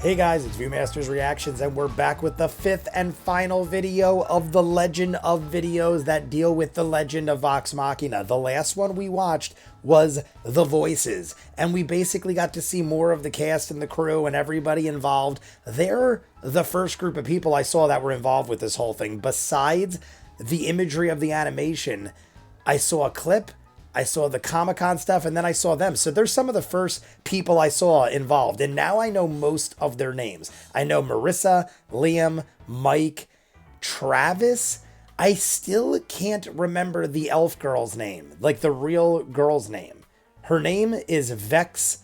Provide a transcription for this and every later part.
Hey guys, it's ViewMasters Reactions, and we're back with the fifth and final video of the legend of videos that deal with the legend of Vox Machina. The last one we watched was The Voices, and we basically got to see more of the cast and the crew and everybody involved. They're the first group of people I saw that were involved with this whole thing. Besides the imagery of the animation, I saw a clip, I saw the Comic-Con stuff, and then I saw them. So there's some of the first people I saw involved. And now I know most of their names. I know Marissa, Liam, Mike, Travis. I still can't remember the elf girl's name, like the real girl's name. Her name is Vexalia.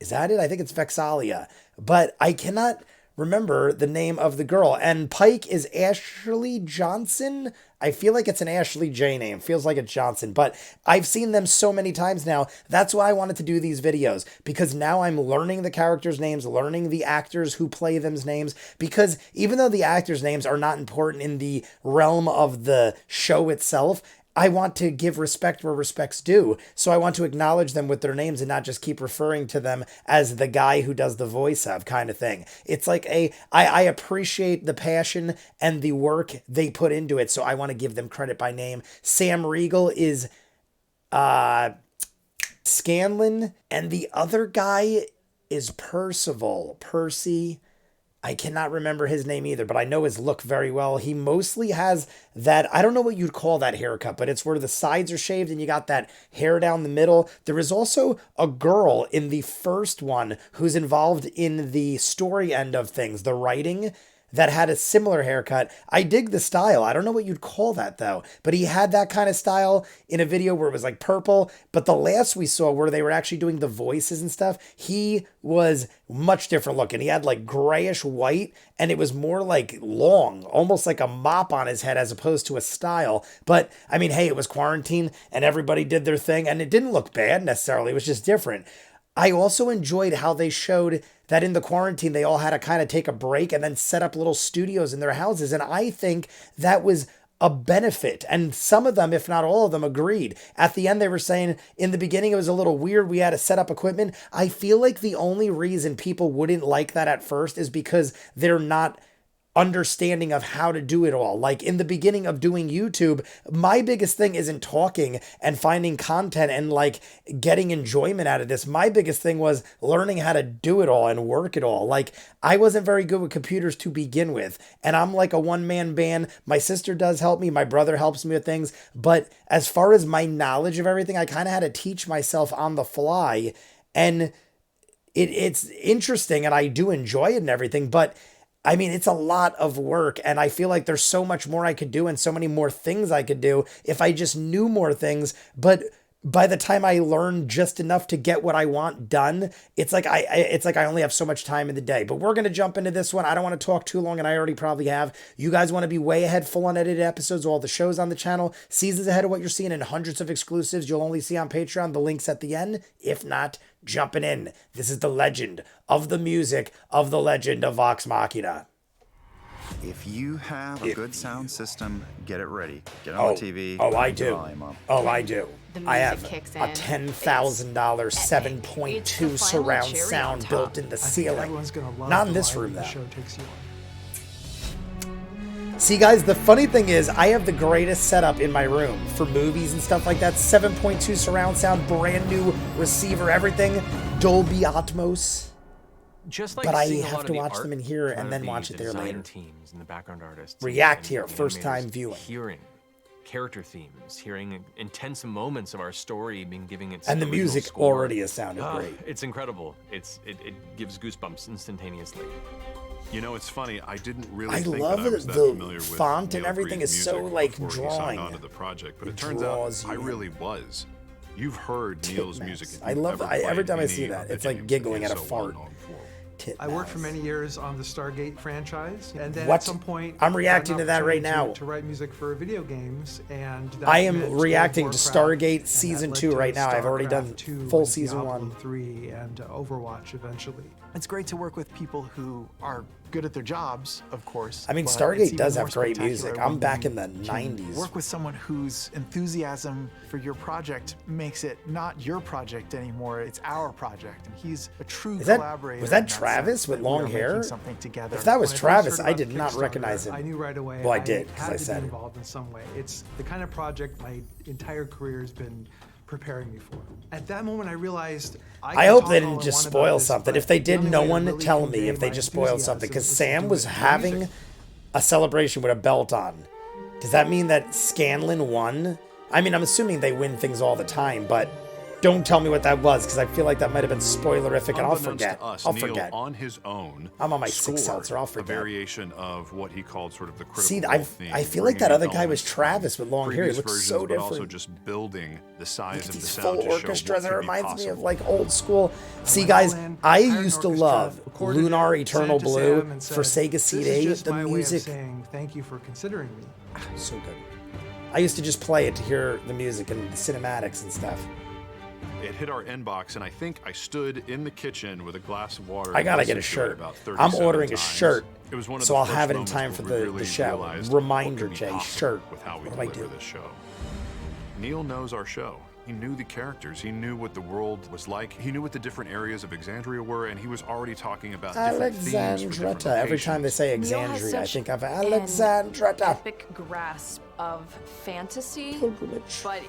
Is that it? I think it's Vexalia. But I cannot remember the name of the girl. And Pike is Ashley Johnson. I feel like it's an Ashley J name. Feels like it's Johnson. But I've seen them so many times now. That's why I wanted to do these videos. Because now I'm learning the characters' names, learning the actors who play them's names. Because even though the actors' names are not important in the realm of the show itself, I want to give respect where respect's due. So I want to acknowledge them with their names and not just keep referring to them as the guy who does the voice of kind of thing. It's like I appreciate the passion and the work they put into it. So I want to give them credit by name. Sam Riegel is Scanlan, and the other guy is Percy. I cannot remember his name either, but I know his look very well. He mostly has that, I don't know what you'd call that haircut, but it's where the sides are shaved and you got that hair down the middle. There is also a girl in the first one who's involved in the story end of things, the writing, that had a similar haircut. I dig the style. I don't know what you'd call that though, but he had that kind of style in a video where it was like purple. But the last we saw where they were actually doing the voices and stuff, he was much different looking. He had like grayish white and it was more like long, almost like a mop on his head as opposed to a style. But I mean, hey, it was quarantine and everybody did their thing and it didn't look bad necessarily. It was just different. I also enjoyed how they showed that in the quarantine, they all had to kind of take a break and then set up little studios in their houses. And I think that was a benefit. And some of them, if not all of them, agreed. At the end, they were saying in the beginning, it was a little weird. We had to set up equipment. I feel like the only reason people wouldn't like that at first is because they're not understanding of how to do it all. Like in the beginning of doing YouTube, my biggest thing isn't talking and finding content and like getting enjoyment out of this. My biggest thing was learning how to do it all and work it all. Like I wasn't very good with computers to begin with, and I'm like a one-man band. My sister does help me. My brother helps me with things. But as far as my knowledge of everything, I kind of had to teach myself on the fly, and it's interesting and I do enjoy it and everything, but I mean, it's a lot of work, and I feel like there's so much more I could do and so many more things I could do if I just knew more things. But by the time I learn just enough to get what I want done, it's like I only have so much time in the day. But we're going to jump into this one. I don't want to talk too long, and I already probably have. You guys want to be way ahead, full unedited episodes of all the shows on the channel, seasons ahead of what you're seeing, and hundreds of exclusives you'll only see on Patreon. The link's at the end. If not, jumping in. This is the legend of the music of the legend of Vox Machina. If you have a good sound system, get it ready. Get on the TV. Oh, I do. Oh, I do. I have a $10,000 7.2 surround sound built in the ceiling. Not in this room, though. See, guys, the funny thing is I have the greatest setup in my room for movies and stuff like that. 7.2 surround sound, brand new receiver, everything. Dolby Atmos. But I have to watch them in here and then watch it there later. Teams and the background artists React here, first time viewing. Hearing character themes, hearing intense moments of our story being giving its and the music score. Already has sounded great. It's incredible. It gives goosebumps instantaneously. You know, it's funny. I didn't really. I think love that I was that the font and everything is so like drawing. Onto the project, but it turns out I really was. You've heard Neil's music. I love that. Every time I see that, it's like giggling at a fart. I worked for many years on the Stargate franchise, and then at some point I'm reacting to that right now. To write music for video games, and I am reacting to Stargate Season 2 right now. I've already done full Season 1, 3, and Overwatch eventually. It's great to work with people who are good at their jobs, of course. I mean, but it's Stargate even does more have great spectacular music. I'm when back you in the can 90s. Work with someone whose enthusiasm for your project makes it not your project anymore. It's our project, and he's a true collaborator. Was that in Travis sense, with that we long are hair? making something together. If that was When I first Travis, heard I about did not Kickstarter, recognize him. I knew right away. Well, I did, 'cause had I to said be it. involved in some way. It's the kind of project my entire career has been preparing me for. At that moment, I realized I hope they didn't just spoil something. If they did, no one tell me if they just spoiled something, because Sam was having a celebration with a belt on. Does that mean that Scanlan won? I mean, I'm assuming they win things all the time, but don't tell me what that was, because I feel like that might have been spoilerific, and I'll Unbeknownst forget. to us, I'll Neil, forget. on his own, I'm on my scored 6 seltzer. I'll a forget. variation of what he called sort of the critical See, role theme, I feel like that bringing other guy was elements Travis with long hair. He previous looks versions, so but different. also just building the size of the These sound full to show orchestras, what that could be reminds me of possible. like old school. See, went guys, all in, I hired an used to orchestra, love recorded Lunar it, Eternal sent it to Blue Sam and for said, Sega "This CD. is just The my way of music, saying thank you for considering me." so good. I used to just play it to hear the music and the cinematics and stuff. It hit our inbox, and I think I stood in the kitchen with a glass of water. I gotta and get a listened to it shirt. about I'm 37 ordering a times. shirt, It was one of so the I'll first have it in moments time where for we the really show. realized Reminder, what could be Jay, possible shirt. with how we What do I deliver do? this show. Neil knows our show. He knew the characters. He knew what the world was like. He knew what the different areas of Exandria were, and he was already talking about different themes for different Alexandretta. Every time they locations. say Neil has Exandria, I such think of an Alexandretta. epic grasp of fantasy, Pilgrimage. but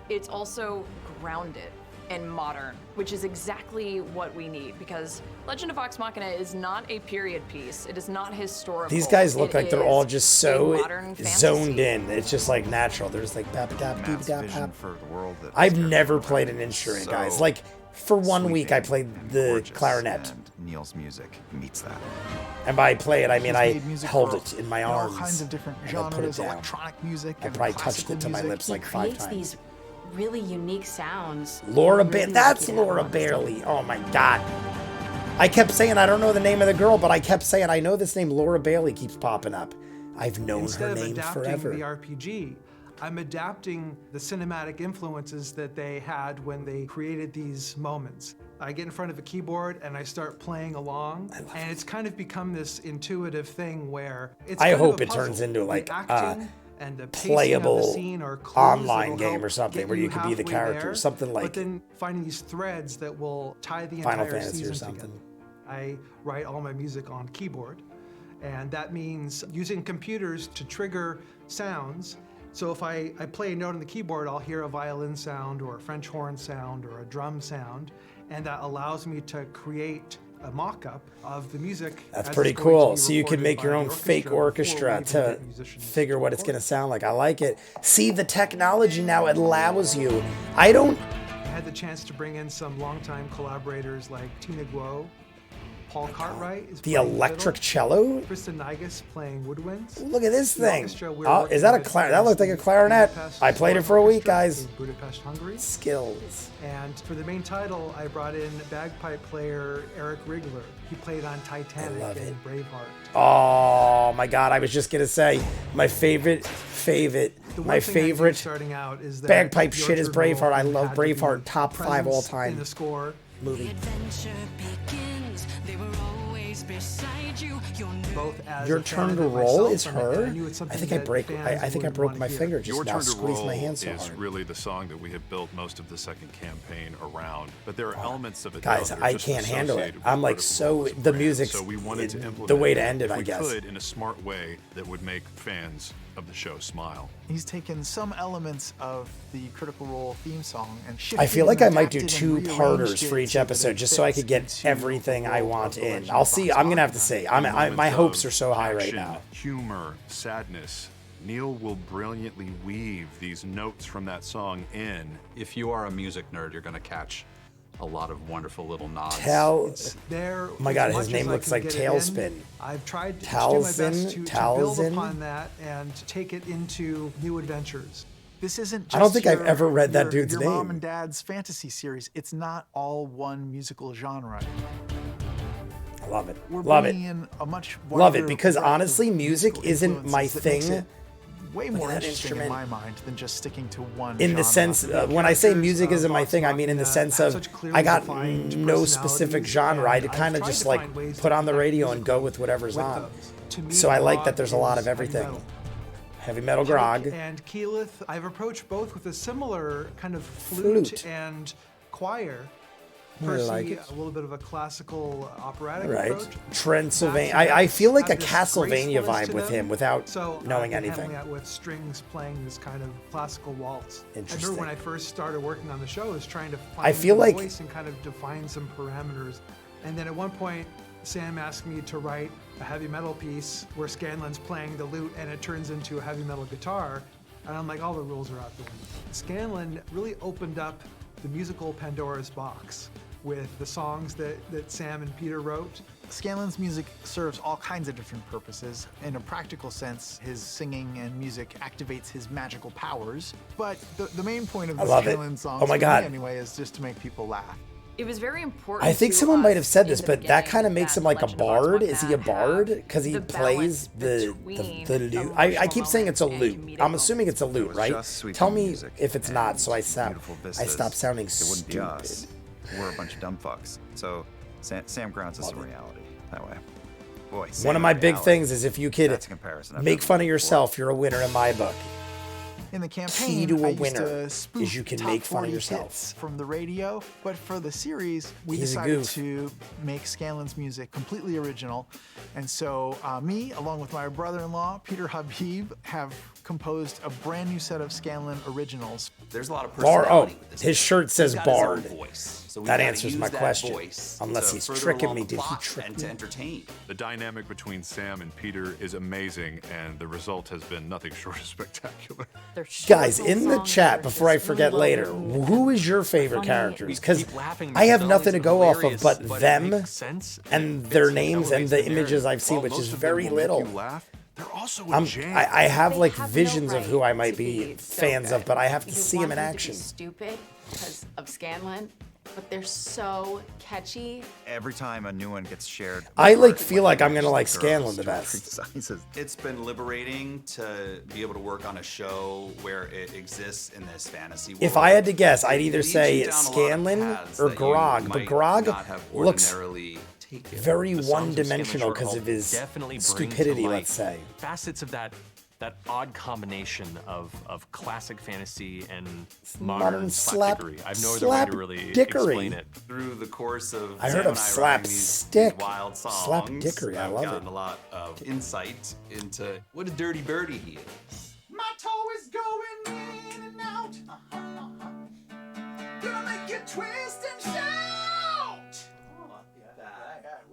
it's also grounded and modern, which is exactly what we need, because Legend of Vox Machina is not a period piece. It is not historical. These guys look It like they're all is just a so modern zoned fantasy. in. It's just like natural. There's like bap bap beep Matt's bap vision bap. for the world that I've his never character played an provided instrument, so guys. Like for 1 week, I sweeping played and the gorgeous, clarinet, and Neil's music meets that. and by play it, I mean He's I made music held for, it in my you know, arms. all kinds of different and I put it genres, down. electronic music, I and probably touched classical it to my music. lips He like 5 creates times. these really unique sounds. Laura Really that's like it Laura out. Bailey. Oh my god. I kept saying I don't know the name of the girl, but I kept saying I know this name. Laura Bailey keeps popping up. I've known Instead her of name adapting forever. the RPG, I'm adapting the cinematic influences that they had when they created these moments. I get in front of a keyboard and I start playing along, and it's kind of become this intuitive thing where it's I kind of hope a it turns puzzle. into The like acting and the pacing of the playable scene or clues online that'll game help or something get where you could be the halfway character, there, something like but then finding these threads that will tie the Final entire Fantasy or season something. together. I write all my music on keyboard, and that means using computers to trigger sounds. So if I play a note on the keyboard, I'll hear a violin sound or a French horn sound or a drum sound, and that allows me to create a mock-up of the music. That's as pretty it's going to cool. be So you can recorded make your by own the fake before we orchestra even to get musicians figure what it's recorded. going to sound like. I like it. See, the technology now allows you. I don't. I had the chance to bring in some longtime collaborators like Tina Guo, Paul Cartwright is The playing electric fiddle, cello? Kristen Nigas playing woodwinds. Look at this The thing. orchestra we're Oh, working is that a with that looked like a is the clarinet. Budapest I played it Symphony for a week, Orchestra guys. in Budapest, Hungary. Skills. And for the main title, I brought in bagpipe player Eric Rigler. He played on Titanic love and it. Braveheart. Oh my god, I was just going to say my favorite The one my thing I knew favorite starting out is that bagpipe the shit is orchard roll Braveheart. I love had to be Braveheart, top 5 all presence time in the score. movie. Both as Your a turn fan to and roll myself, is and her. I knew it's I something think I that break. fans I think I would broke wanna my hear. finger just Your now Turn to squeezed Roll my hand so is hard. really the song that we have built most of the second campaign around. But there are elements of it, Guys, though, that are I just can't handle it. associated with I'm like Critical Role so as a the brand. music's So we wanted to implement the way to it end it, if I we guess. could in a smart way that would make fans of the show smile. He's taken some elements of the Critical Role theme song and I shifted feel like and I might do adapted and 2-parters rearranged for it each so that episode it just so I fits could get into everything the I role want of the in. Legend I'll of see. Vox I'm gonna have to Machina. say. My Moments hopes of are so high right action, now. Humor, sadness. Neil will brilliantly weave these notes from that song in. If you are a music nerd, you're going to catch a lot of wonderful little nods. There, Oh my as God, much his name as I looks can like get it in, Tailspin. I've tried to do my best to build Talzin? upon that and take it into new adventures. This isn't just I don't think I've your- ever read that your- dude's your name. mom and dad's fantasy series. It's not all one musical genre. I love it. We're Love it. bringing in a much Love it wider because breadth of honestly, music musical isn't my influences that makes thing. it way Look at more that interesting in instrument. my mind than just sticking to one In the genre. sense, when I say characters music of isn't my Vox thing, I mean in the Machina sense have of such clearly I got defined no specific personalities, genre. I and kind of I've just tried to like find ways put to on the connect radio and go musicals with whatever's with on. those. To me, So I like that grog there's a lot of is heavy everything. metal. Heavy metal grog. And Keyleth, I've approached both with a similar kind of flute, Flute. and choir. I Percy, like it. a little bit of a classical operatic Right. approach. Transylvania. That's- I feel like a have this Castlevania gracefulness vibe to with them. him without So knowing I've been anything. handling that with strings playing this kind of classical waltz. I Interesting. remember when I first started working on the show, I was trying to find I feel the like- voice and kind of define some parameters. And then at one point, Sam asked me to write a heavy metal piece where Scanlan's playing the lute and it turns into a heavy metal guitar. And I'm like, all the rules are out the window. Scanlan really opened up the musical Pandora's box with the songs that Sam and Peter wrote. Scanlan's music serves all kinds of different purposes. In a practical sense, his singing and music activates his magical powers. But the main point of I the love it. Scanlan songs, Oh my for God. me anyway, is just to make people laugh. It was very important. I think to someone us might have said in this, the but that beginning kind of makes that him like a Legend of Vox bard. Is he a Machina bard? have Because he the plays balance the between lute. I emotional keep saying it's a moments lute. and comedic I'm assuming it's a It lute, was right? just sweeping Tell me music if it's not, and so I beautiful vistas. stop sounding It wouldn't be us. stupid. We're a bunch of dumb fucks. So Sam grounds us in reality that way. Boy, One Sam of my in big reality. things is if you could That's a comparison I've make never fun of made before. yourself, you're a winner in my book. In the Key campaign, to a I used winner to spoof is you can top make fun of 40 yourself. hits from the radio, but for the series, we He's a decided goof. to make Scanlan's music completely original. And so me, along with my brother-in-law, Peter Habib, have composed a brand new set of Scanlan originals. There's a lot of Bar. Oh, personality with this. his shirt says He's got his own bard. voice. So we That gotta answers use my that question. voice Unless to he's further tricking along me. the Did he plot trick and me? to entertain. The dynamic between Sam and Peter is amazing, and the result has been nothing short of spectacular. They're short Guys, little in the songs chat, that are before I just forget really later, well-written. who is your favorite Funny. characters? We Because keep laughing I have because nothing to it's go off of hilarious, but it them makes sense, and it their fits, names and elevates the the images narrative. I've seen, While which most is of them very will make little. you laugh, they're also a jam. I have They like have no visions of who I right might to be so fans of, good. but I have to You see want them in them to be action. stupid because of Scanlan, but they're so catchy. Every time a new one gets shared, I or like feel like I'm gonna like girls Scanlan the to best. sizes. It's been liberating to be able to work on a show where it exists in this fantasy world. If I had to guess, I'd It either leads you say down a lot of Scanlan paths or that you Grog, but might Grog not have looks ordinarily taken. very The songs of one-dimensional Scanlan because of his definitely bring to stupidity, light let's say. facets of that odd combination of classic fantasy and Modern slap- slapdickery. I have no other way to really slapdickery. explain it. Through the course of I heard Sam of and I writing these slapstick. wild songs, Slapdickery, I I've love gotten it. a lot of insight into what a dirty birdie he is. My toe is going in and out. Gonna make you twist and shout.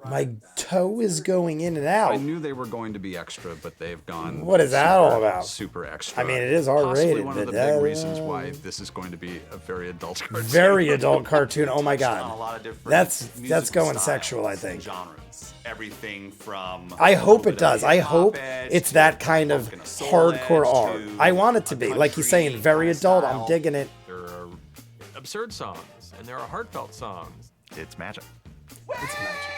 My toe is going in and I out. knew they were going to be extra, but they've gone. What is that all about? Super extra. I mean, it is Possibly R-rated, one of the but big reasons why this is going to be a very adult cartoon. Very adult cartoon. Oh my On a god. lot of different That's musical going styles sexual, I and think. Genres. Everything from. I a hope little it bit does. of I hip hop hope edge it's to that kind of funk and a soul hardcore edge art. to I want it to a be. Like he's saying, country very kinda adult. I'm style. digging it. There are absurd songs and there are heartfelt songs. It's magic. It's magic.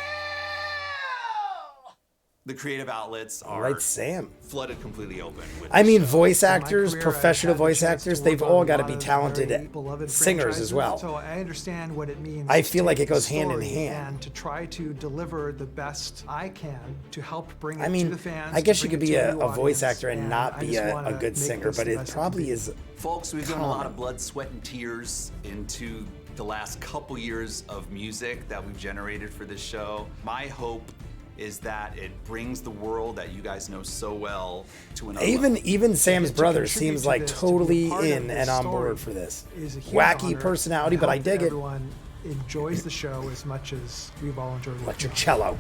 The creative outlets are Right, Sam. flooded completely open. With I mean, the show. voice In my actors, career, professional I've had the voice chance actors, to they've work on all a got to lot be of talented very beloved singers as franchises, well. So I understand what it means. I to feel like take it goes the hand in story hand. And to try to deliver the best I can to help bring it I mean, to the fans. I guess to you could bring be it to a new voice audience, actor and not I be just a wanna good make singer, this but the it best can probably be. is. Folks, we've done a lot common. of blood, sweat, and tears into the last couple years of music that we've generated for this show. My hope is that it brings the world that you guys know so well to another level. Even Sam's to brother contribute seems to like this, to be totally part of in this and on story board for this. is a huge Wacky honor. personality, I but I hope that dig it. Everyone enjoys the show as much as we've all enjoyed working Electric on it. cello.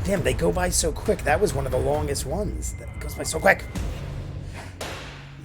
Damn, they go by so quick. That was one of the longest ones. That goes by so quick.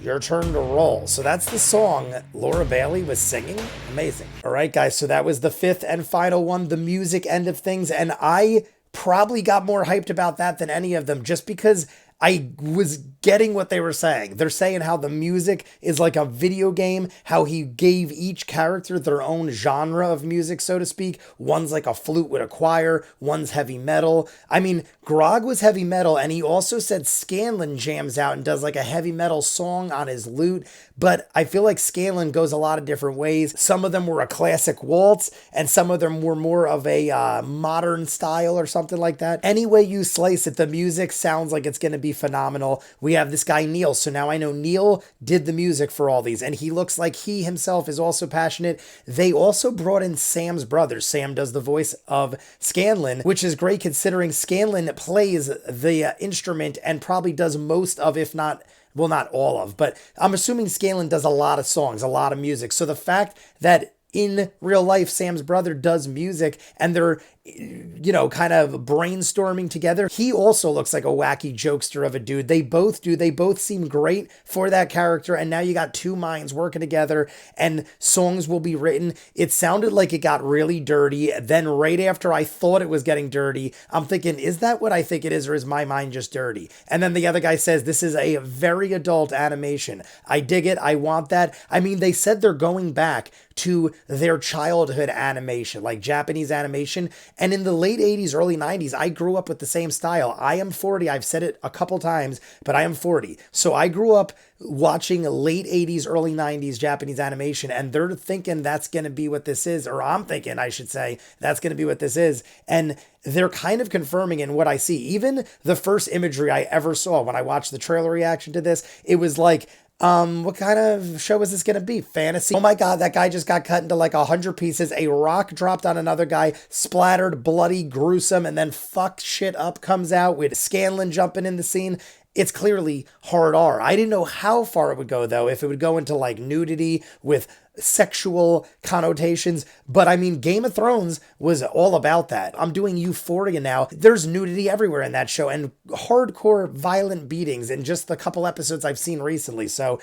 Your turn to roll. So that's the song Laura Bailey was singing. Amazing. All right, guys. So that was the fifth and final one, the music end of things. And I probably got more hyped about that than any of them just because I was getting what they were saying. They're saying how the music is like a video game, how he gave each character their own genre of music, so to speak. One's like a flute with a choir, one's heavy metal. I mean, Grog was heavy metal, and he also said Scanlan jams out and does like a heavy metal song on his lute. But I feel like Scanlan goes a lot of different ways. Some of them were a classic waltz, and some of them were more of a modern style or something like that. Any way you slice it, the music sounds like it's going to be phenomenal. We have this guy Neil, so now I know Neil did the music for all these, and he looks like he himself is also passionate. They also brought in Sam's brother. Sam does the voice of Scanlan, which is great considering Scanlan plays the instrument and probably does most of, if not, well, not all of, but I'm assuming Scanlan does a lot of songs, a lot of music. So the fact that in real life, Sam's brother does music and they're, you know, kind of brainstorming together. He also looks like a wacky jokester of a dude. They both do. They both seem great for that character. And now you got two minds working together and songs will be written. It sounded like it got really dirty. Then right after I thought it was getting dirty, I'm thinking, is that what I think it is, or is my mind just dirty? And then the other guy says, this is a very adult animation. I dig it. I want that. I mean, they said they're going back to their childhood animation, like Japanese animation. And in the late 80s, early 90s, I grew up with the same style. I am 40. I've said it a couple times, but I am 40. So I grew up watching late 80s, early 90s Japanese animation, and they're thinking that's going to be what this is, or I'm thinking, I should say, that's going to be what this is. And they're kind of confirming in what I see. Even the first imagery I ever saw when I watched the trailer reaction to this, it was like, what kind of show is this going to be? Fantasy? Oh my God, that guy just got cut into like 100 pieces. A rock dropped on another guy, splattered, bloody, gruesome, and then fuck shit up comes out with Scanlan jumping in the scene. It's clearly hard R. I didn't know how far it would go though, if it would go into like nudity with sexual connotations, but I mean, Game of Thrones was all about that. I'm doing Euphoria now. There's nudity everywhere in that show and hardcore violent beatings in just the couple episodes I've seen recently. So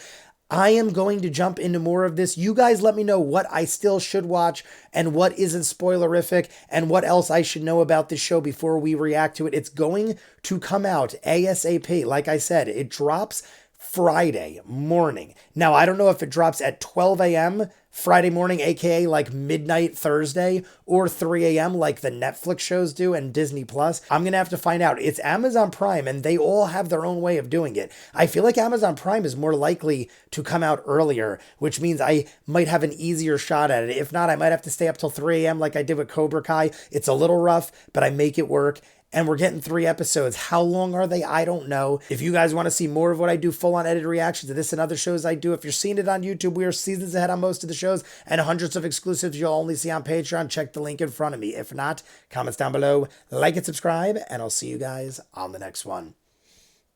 I am going to jump into more of this. You guys let me know what I still should watch and what isn't spoilerific and what else I should know about this show before we react to it. It's going to come out ASAP. Like I said, it drops Friday morning. Now, I don't know if it drops at 12 a.m. Friday morning, aka like midnight Thursday, or 3 a.m. like the Netflix shows do and Disney Plus. I'm gonna have to find out. It's Amazon Prime and they all have their own way of doing it. I feel like Amazon Prime is more likely to come out earlier, which means I might have an easier shot at it. If not, I might have to stay up till 3 a.m. like I did with Cobra Kai. It's a little rough, but I make it work. And we're getting 3 episodes. How long are they? I don't know. If you guys want to see more of what I do, full-on edited reactions to this and other shows I do, if you're seeing it on YouTube, we are seasons ahead on most of the shows and hundreds of exclusives you'll only see on Patreon. Check the link in front of me. If not, comments down below, like and subscribe, and I'll see you guys on the next one.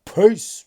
Peace.